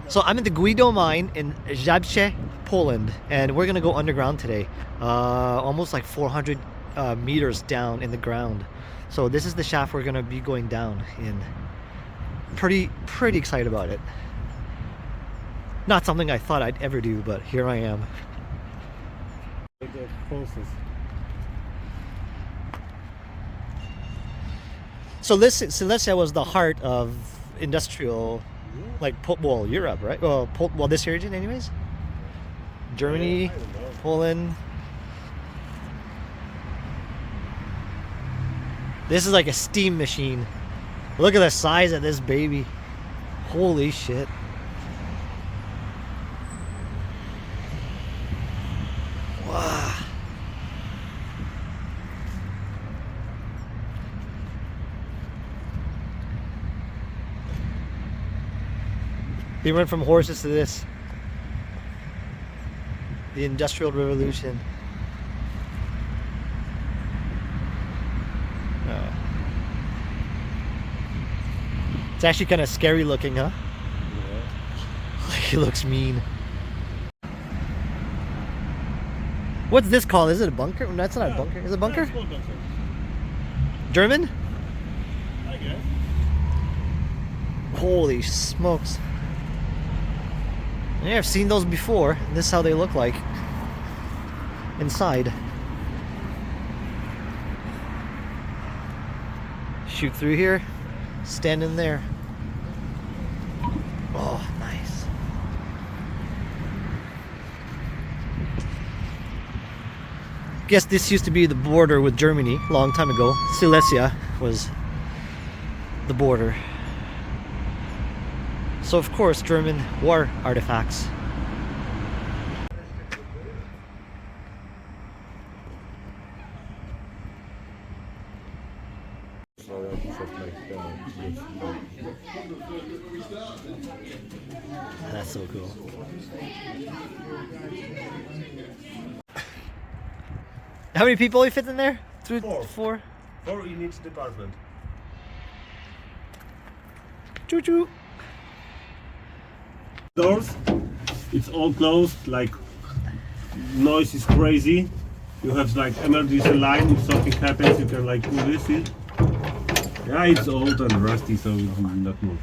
So I'm in the Guido Mine in Zabrze, Poland, and we're gonna go underground today. Almost like 400 meters down in the ground. So this is the shaft we're gonna be going down in. Pretty excited about it. Not something I thought I'd ever do, but here I am. So this Silesia was the heart of industrial, like, well, Europe, right? Well, this region anyways. Germany, Poland. This is like a steam machine. Look at the size of this baby. Holy shit. Wow. They went from horses to this. The Industrial Revolution. It's actually kind of scary looking, huh? Yeah. He looks mean. What's this called? Is it a bunker? No, that's not a bunker. Is it a bunker? Yeah, bunker. German? I guess. Holy smokes. Yeah, I've seen those before. This is how they look like inside. Shoot through here, stand in there. Oh, nice. Guess this used to be the border with Germany a long time ago. Silesia was the border. So of course, German war artifacts. That's so cool. How many people you fit in there? Four? Four in each department. Choo choo. Doors, it's all closed, like noise is crazy. You have like emergency line, if something happens you can like do this. Yeah, it's old and rusty, so it will not move.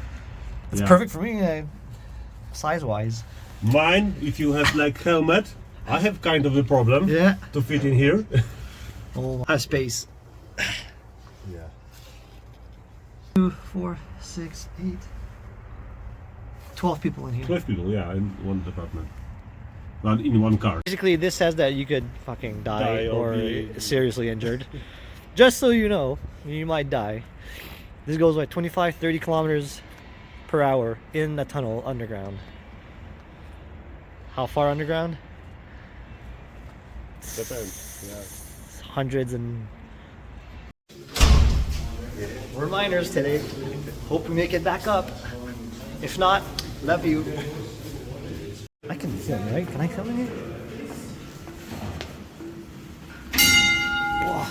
It's perfect for me, size wise. Mine, if you have like helmet, I have kind of a problem to fit in here. Oh, I have space. Yeah. 2, 4, 6, 8. 12 people in here. 12 people, yeah, in one department. Not in one car. Basically, this says that you could fucking die or be seriously injured. Just so you know, you might die. This goes like 25, 30 kilometers per hour in the tunnel underground. How far underground? Depends, yeah. Hundreds and... We're miners today. Hope we make it back up. If not, love you. I can film, right? Can I film in here? Wow.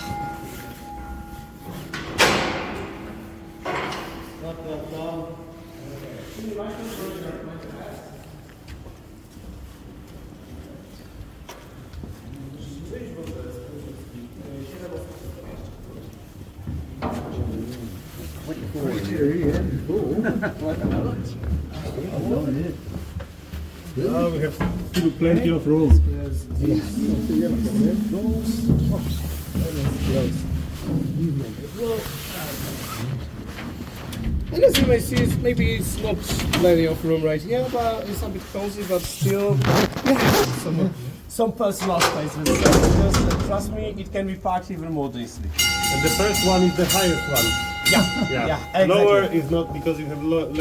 Oh, we have still plenty of room. And as you may see, maybe it's not plenty of room right here, but it's a bit cozy, but still some personal space. Just trust me, it can be packed even more easily. And the first one is the highest one. Yeah, exactly. Lower is not because you have levels.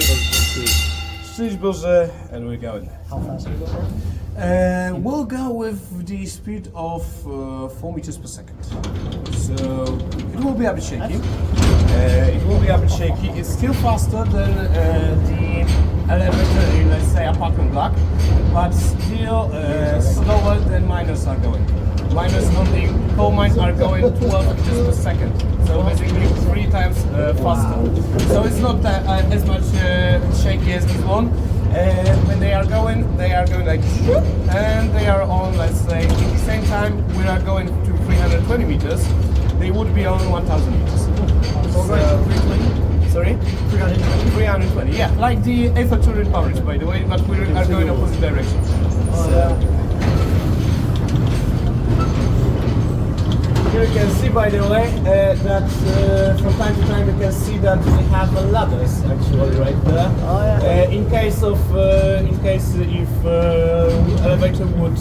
Zabrze, and we're going. How fast are you going? We'll go with the speed of 4 meters per second. So it will be a bit shaky. It's still faster than the elevator in, let's say, a parking block, but still slower than than miners are going. Miners on the coal mines are going 12 meters per second. So basically 3 times faster. So it's not that, as much shaky as this one. When they are going like shoop, and they are on, let's say, at the same time we are going to 320 meters. They would be on 1,000 meters. Sorry? 320, yeah. Like the Eiffel Tower in Paris, by the way, but we are going opposite direction. Here you can see, by the way, that from time to time you can see that we have ladders actually right there. Oh, yeah. In case if elevator would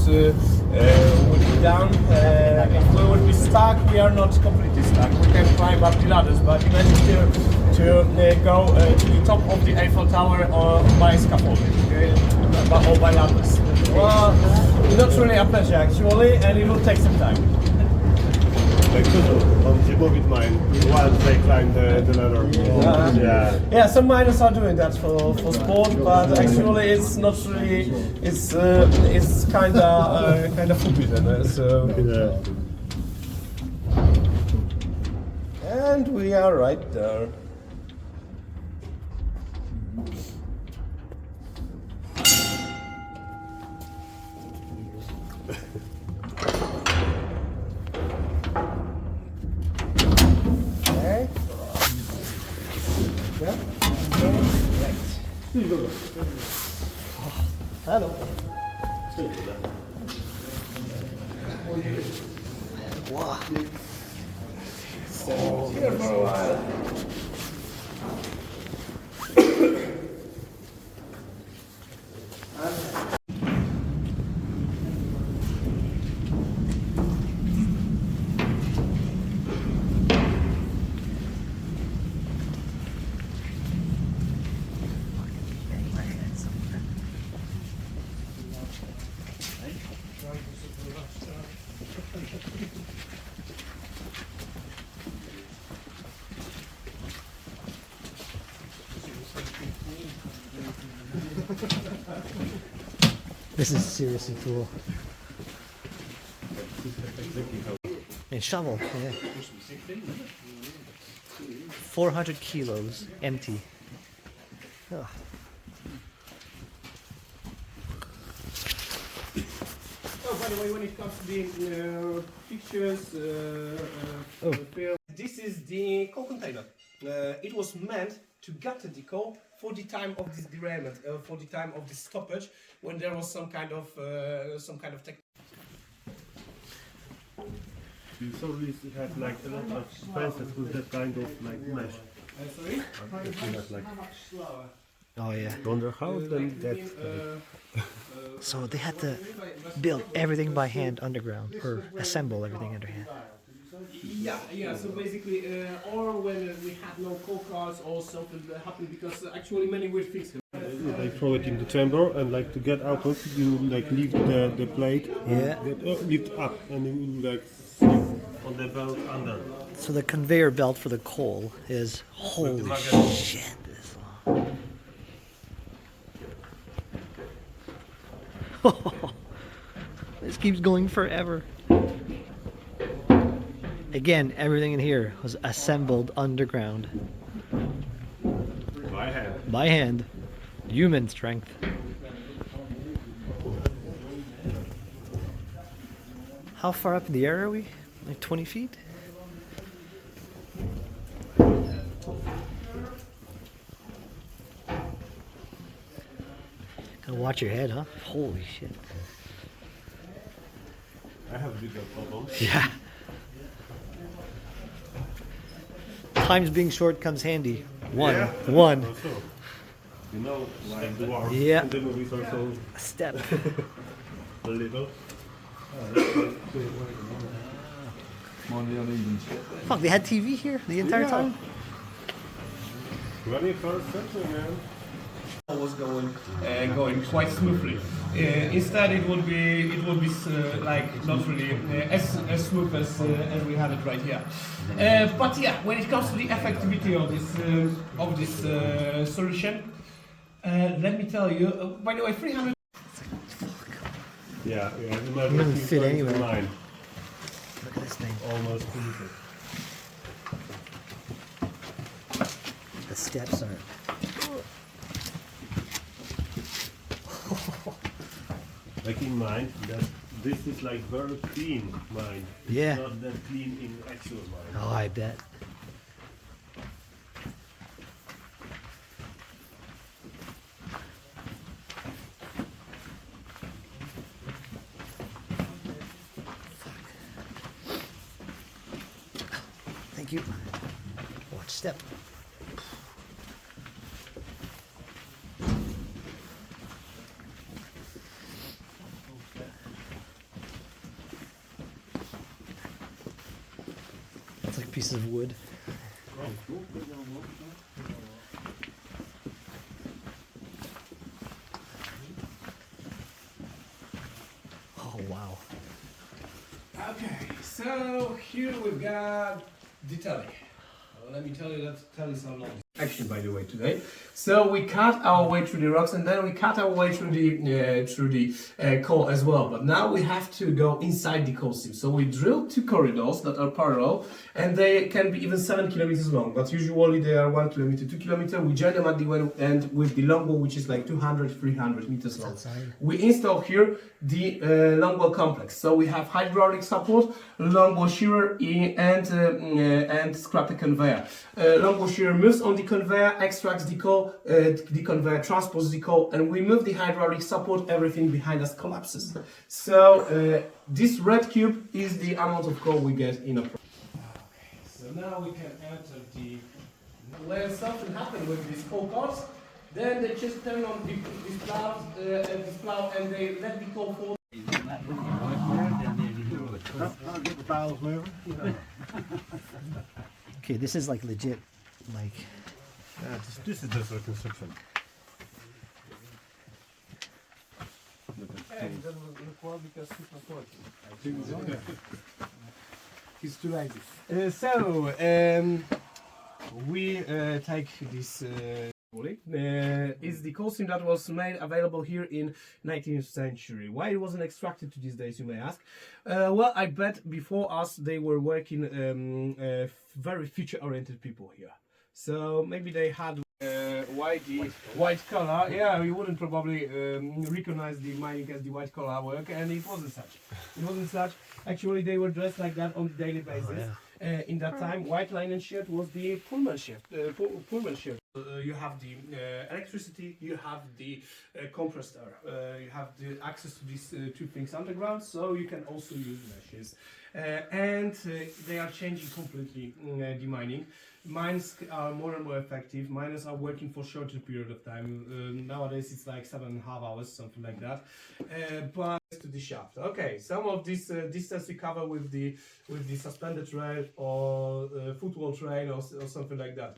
be down, if we would be stuck, we are not completely stuck. We can climb up the ladders, but imagine to go to the top of the Eiffel Tower or by scaffolding, okay? Or by ladders. Well, not really a pleasure actually, and it will take some time. Like Guido on Guido Mine, once they climb the ladder. Yeah, some miners are doing that for sport, but actually it's not really. It's kinda forbidden. So. Yeah. And we are right there. Okay. Yeah. Right. Hello. Wow. Here for a while. This is seriously cool. And shovel, yeah. 400 kilos, empty. Ugh. Oh, by the way, when it comes to the pictures, film, this is the coal container. It was meant to gut the coal for the time of this derailment, for the time of this stoppage, when there was some kind of tech. You saw this had like a lot of fences with that kind of like mesh. Sorry? Oh yeah. Wonder how then that. So they had to build everything by hand underground, or assemble everything under hand. Yeah. So basically, or when we had no coal cars or something happened, because actually many weird things. They throw it in the chamber and like to get out of it, you like lift the plate, Yeah. lift up, and you will like sit on the belt under. So the conveyor belt for the coal is holy shit. This long. This keeps going forever. Again, everything in here was assembled underground By hand. by hand, human strength. How far up in the air are we? Like 20 feet? Gotta watch your head, huh? Holy shit. I have bigger problems. Yeah. Times being short comes handy. One. Yeah. One. Also, you know, like the war. Yeah. And the movies also A step. a little. Fuck, they had TV here the entire Yeah. time? 21st century, man. Was going quite smoothly. Instead, it would be like not really as smooth as we have it right here. But yeah, when it comes to the effectivity of this solution, let me tell you. By the way, 300. Yeah, yeah. Doesn't fit anywhere. Mine. Look at this thing. Almost finished. The steps are. Like in mine, that this is like very clean mine. It's Yeah. not that clean in actual mine. Oh, I bet. Thank you. Watch step. It's like pieces of wood. Oh wow. Okay, so here we've got the telly. Let me tell you that telly is how long. Action, by the way, today. So we cut our way through the rocks, and then we cut our way through the coal as well. But now we have to go inside the coal seam. So we drilled 2 corridors that are parallel, and they can be even 7 kilometers long. But usually they are 1 kilometer, 2 kilometer. We join them at the end with the longbow, which is like 200, 300 meters long. Outside. We install here the longbow complex. So we have hydraulic support, longbow shearer, and scraper conveyor. Longbow shearer moves on the conveyor, extracts the coal, the conveyor transports the coal, and we move the hydraulic support, everything behind us collapses. So this red cube is the amount of coal we get in a process. Okay, so now we can enter the... When something happens with these coal carts, then they just turn on this plow and they let the coal fall. I'll get the files moving. Okay, this is like legit, like. Yeah, this is just a construction. He's too lazy. We take this. Is the coal seam that was made available here in 19th century. Why it wasn't extracted to these days, you may ask. Well, I bet before us they were working very future-oriented people here. So maybe they had white collar. Yeah, you wouldn't probably recognize the mining as the white collar work, and it wasn't such. It wasn't such. Actually, they were dressed like that on a daily basis. In that time, white linen shirt was the Pullman shirt. You have the electricity, you have the compressed air, you have the access to these 2 things underground, so you can also use meshes. And they are changing completely the mining. Mines are more and more effective. Miners are working for shorter period of time. Nowadays it's like 7.5 hours, something like that. But to the shaft. Okay, some of this distance we cover with the suspended rail or footwall train or something like that.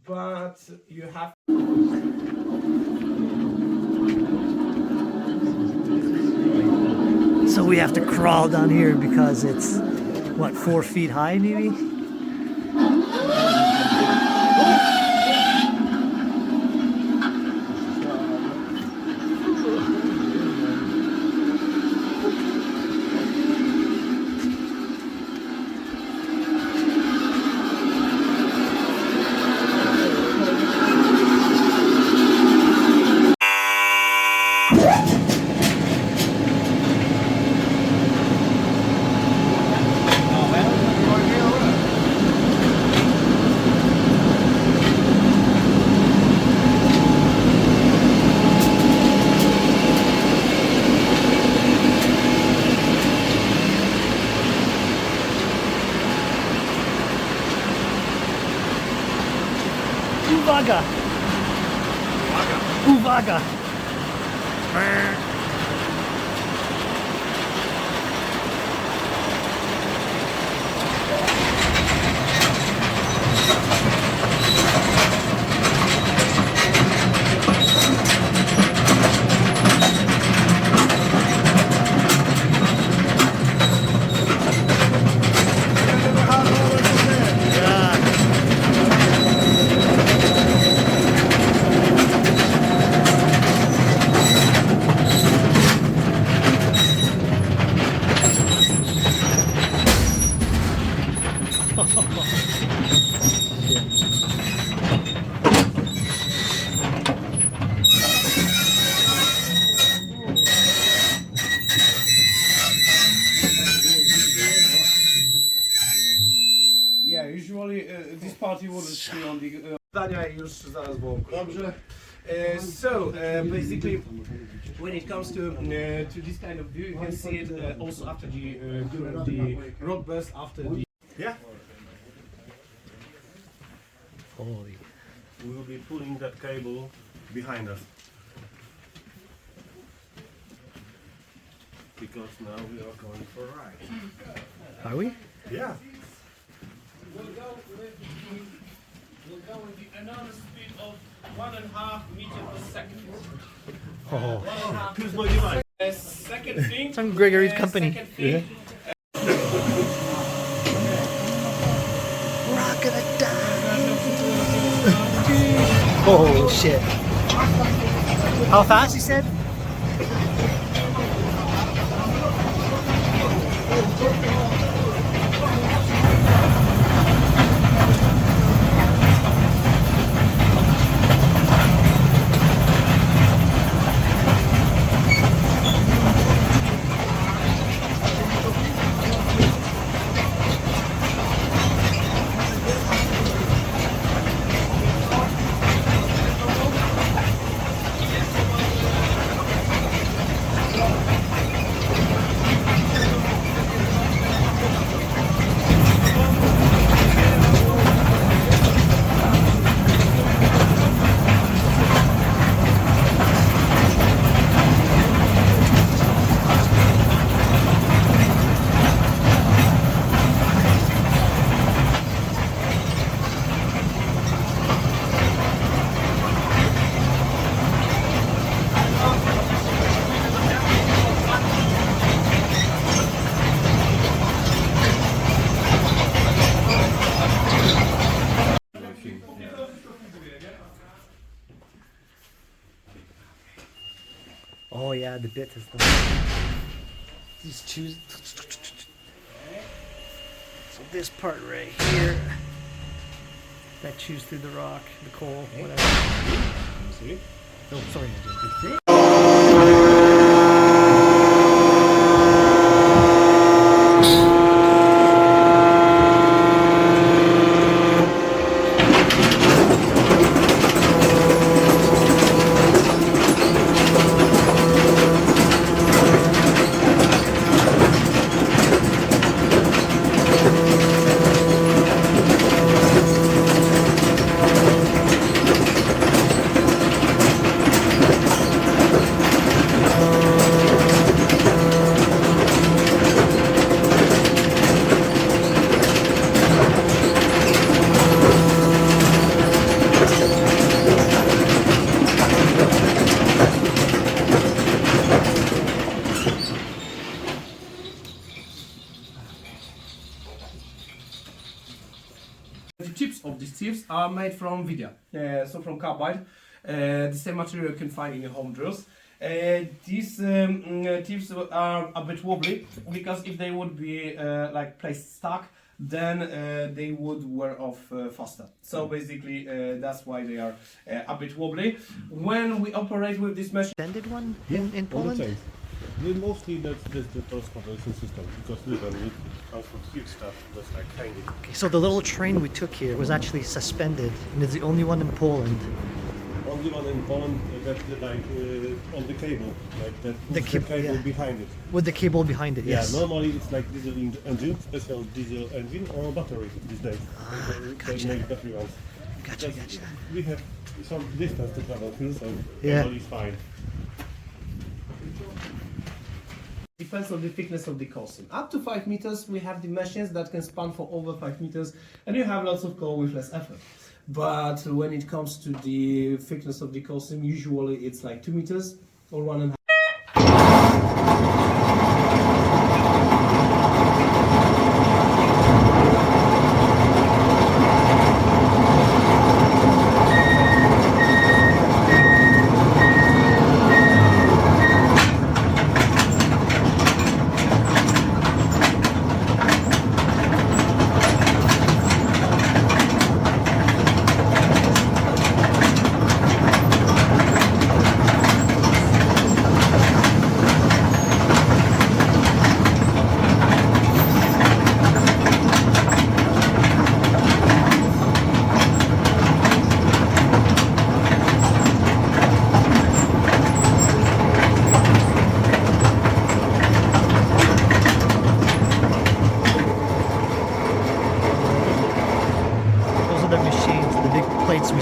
But you have. So we have to crawl down here because it's what, 4 feet high maybe? Uwaga! Uwaga! party would see on the zdania już zaraz było. Dobrze. Basically, when it comes to this kind of view, you can see it also after the rock burst, after the... Yeah. Holy. We will be pulling that cable behind us. Because now we are going for a ride. Are we? Yeah. We'll go with the another speed of 1.5 meters per second. Oh. Here's my device. Second thing. It's on Gregory's company. Second thing, We're gonna die. Oh shit. How fast you said? Oh yeah, the bit is the. Just choose. So this part right here, that chews through the rock, the coal, whatever. See? Oh, sorry, I did. The chips of these tips are made from Vidia, so from carbide. The same material you can find in your home drills. These tips are a bit wobbly because if they would be like placed stuck, then they would wear off faster. So basically that's why they are a bit wobbly. When we operate with this machine, Extended one in All the Poland? same. Mostly that's the transportation system because literally it comes from huge stuff that's like tiny. Okay, so the little train we took here was actually suspended, and it's the only one in Poland. Only one in Poland that's like on the cable, like that The the cable, cable yeah. behind it. With the cable behind it, yes. Yeah, normally it's like diesel engine, special diesel engine or battery these days. They gotcha. make battery ones. Gotcha, Because gotcha. we have some distance to travel through, so Yeah. cable is fine. depends on the thickness of the costume. Up to 5 meters, we have the machines that can span for over 5 meters, and you have lots of coal with less effort. But when it comes to the thickness of the costume, usually it's like 2 meters or 1.5.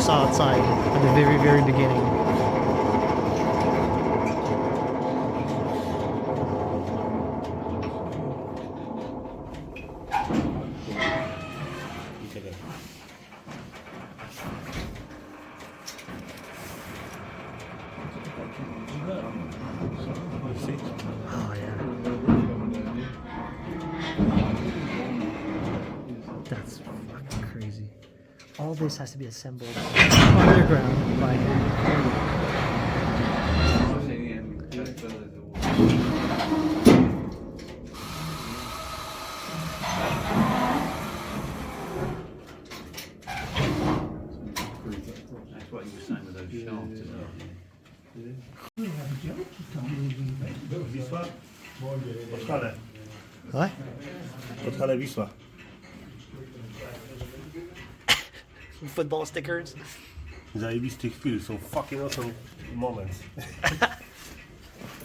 saw outside at the very, very beginning. Oh yeah. That's fucking crazy. All this has to be assembled underground by hand. That's what you were saying with those shafts, isn't it? Wisła? Podhale. What? Podhale Wisła. Football stickers. Zajebistych chwil, są fucking awesome moments.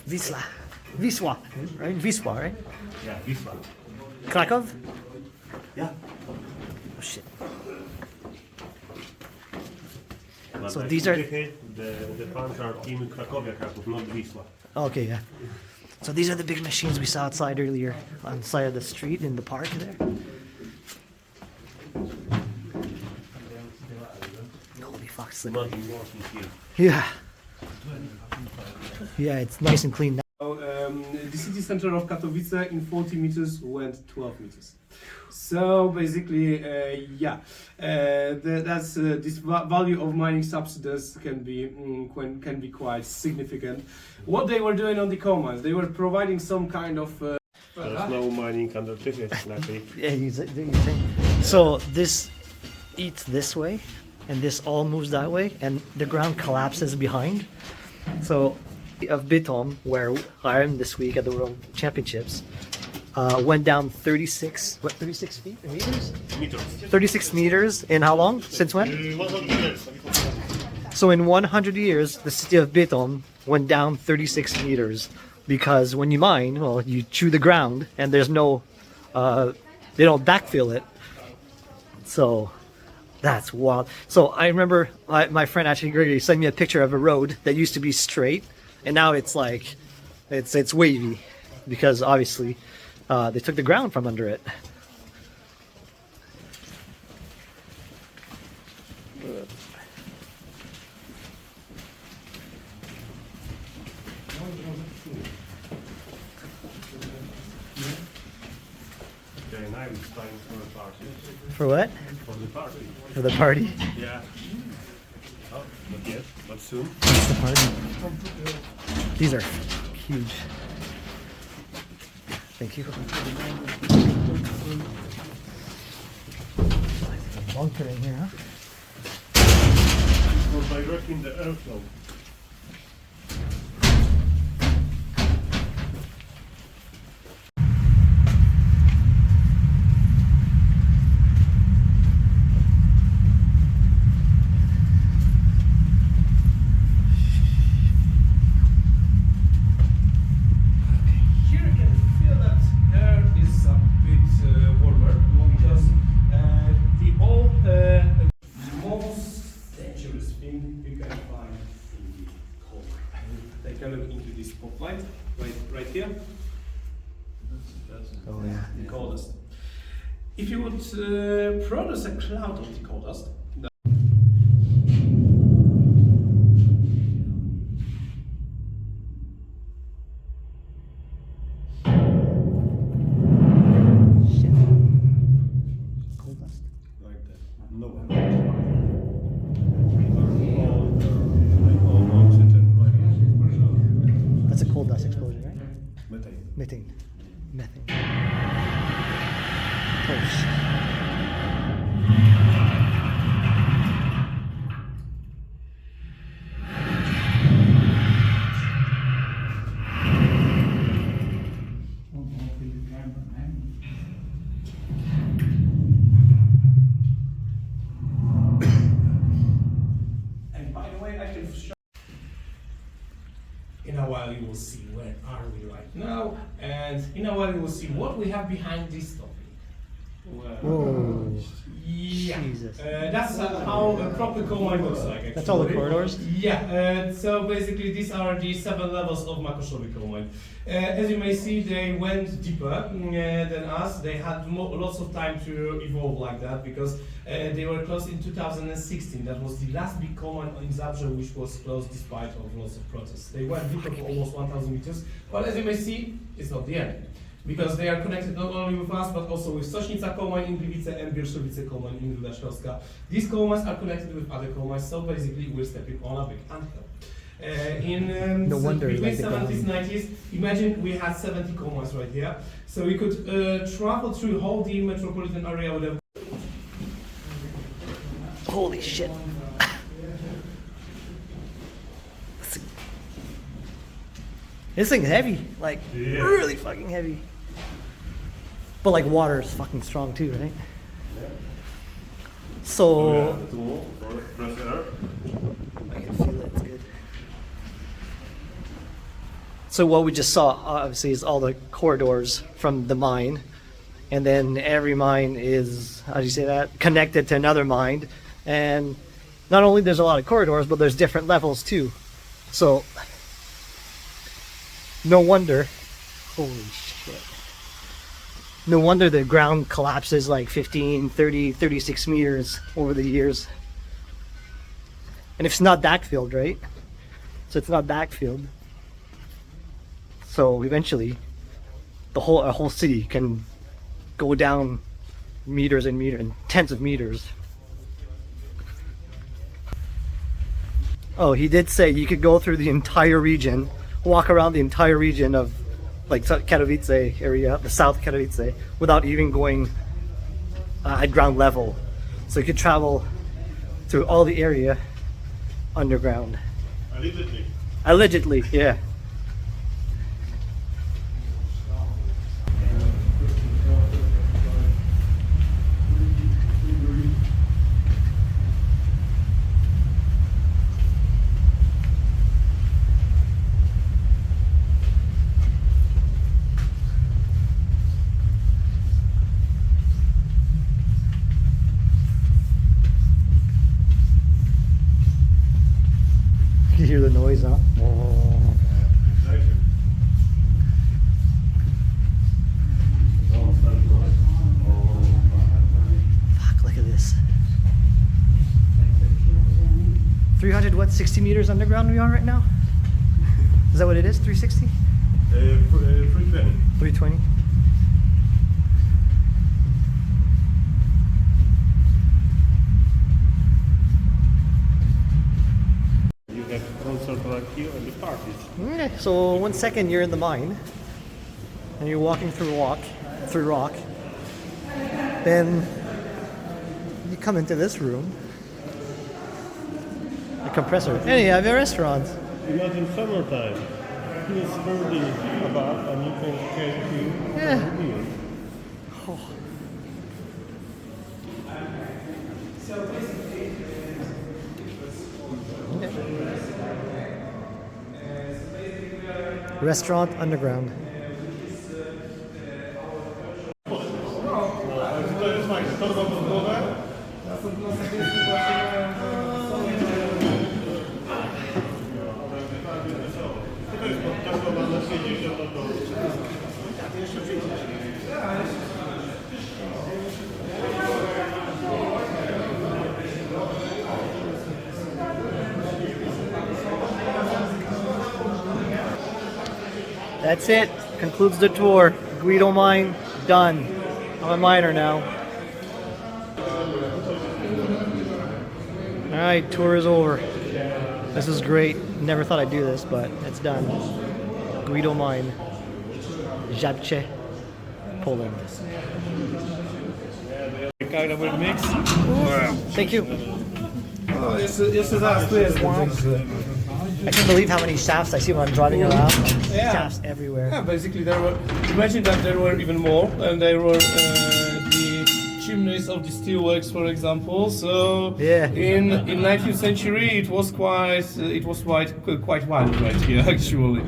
Wisła. Wisła, right? Wisła, right? Yeah, Wisła. Krakow? Yeah. Oh shit. But So like these are- the fans are Team Krakowia Kraków, not Wisła. Okay, yeah. So these are the big machines we saw outside earlier on the side of the street in the park there. Holy fuck, it's like- Imagine working here. yeah. Yeah, it's nice and clean now. The city center of Katowice in 40 meters went 12 meters. So basically, that's this value of mining subsidies can be quite significant. What they were doing on the coal mines, they were providing some kind of. There's no mining under tickets, nothing. Yeah, you think. So this eats this way, and this all moves that way, and the ground collapses behind. So of Bitom, where I am this week at the World Championships, went down 36 feet meters? Meters. 36 meters in how long? Since when? 100 years. So in 100 years, the city of Bitom went down 36 meters because when you mine, well, you chew the ground and there's no, they don't backfill it. So that's wild. So I remember my friend actually Gregory sent me a picture of a road that used to be straight and now it's like, it's wavy because obviously they took the ground from under it. Okay, now it's time for the party. For what? For the party. For the party? Yeah. Oh, not yet, but soon. What's the party? These are huge. Thank you. Bunker in here, huh? For directing the airflow. Here you can feel that air is a bit warmer because the most dangerous thing you can find in the coal. Take a look into this spotlight right here. Oh yeah. The coal dust. If you would produce a cloud of the coal dust, Shit. Coal dust. Like that. No one. All oxygen, right? That's a coal dust explosion, right? Methane. Methane. Methane. Oh shit. and by the way, I can show. In a while, you will see where are we right now, and in a while, you will see what we have behind this topic. Whoa. Yeah. Jesus. That's how a proper coal mine looks like. Actually. That's all the corridors? Yeah. So basically, these are the 7 levels of Makoszowy coal mine. As you may see, they went deeper than us. They had lots of time to evolve like that because they were closed in 2016. That was the last big coal mine in Zabrze which was closed despite of lots of protests. They went deeper for almost 1,000 meters. But as you may see, it's not the end. Because they are connected not only with us, but also with Sośnica coal mine in Gliwice and Bielszowice coal mine in Ruda Śląska. These coal mines are connected with other coal mines, so basically we're stepping on a big anthill. No wonder between like the 70s, ground. 90s, imagine we had 70 coal mines right here. So we could travel through whole the metropolitan area with a Holy shit. This thing's heavy, like really fucking heavy. But like water is fucking strong too, right? So Press air. I can feel it, it's good. So what we just saw obviously is all the corridors from the mine. And then every mine is, how do you say that? Connected to another mine. And not only there's a lot of corridors, but there's different levels too. So no wonder, holy shit. No wonder the ground collapses like 15, 30, 36 meters over the years. And it's not backfilled, right? So it's not backfilled. So eventually, a whole city can go down meters and meters and tens of meters. Oh, he did say you could go through the entire region, walk around the entire region of like Katowice area, the South Katowice, without even going at ground level. So you could travel through all the area underground. Allegedly. Allegedly, yeah. You hear the noise, huh? Exactly. Fuck, look at this. 300 what, 60 meters underground we are right now? Is that what it is, 360? 320. 320? You have concert like here and the parties. Okay, so 1 second you're in the mine and you're walking through rock, then you come into this room, a compressor, and you have a restaurant. Imagine summertime. It's very about and you can get here. Yeah. Oh. Restaurant underground. That's it. Concludes the tour. Guido Mine, done. I'm a miner now. Alright, tour is over. This is great. Never thought I'd do this, but it's done. Guido Mine, Zabrze, Poland. Kind of a mix. Thank you. Jeszcze zaraz tu jest. I can't believe how many shafts I see when I'm driving around. Yeah. Shafts everywhere. Yeah, basically there were. Imagine that there were even more, and there were the chimneys of the steelworks, for example. So Yeah. in 19th century, it was quite wild right here, actually.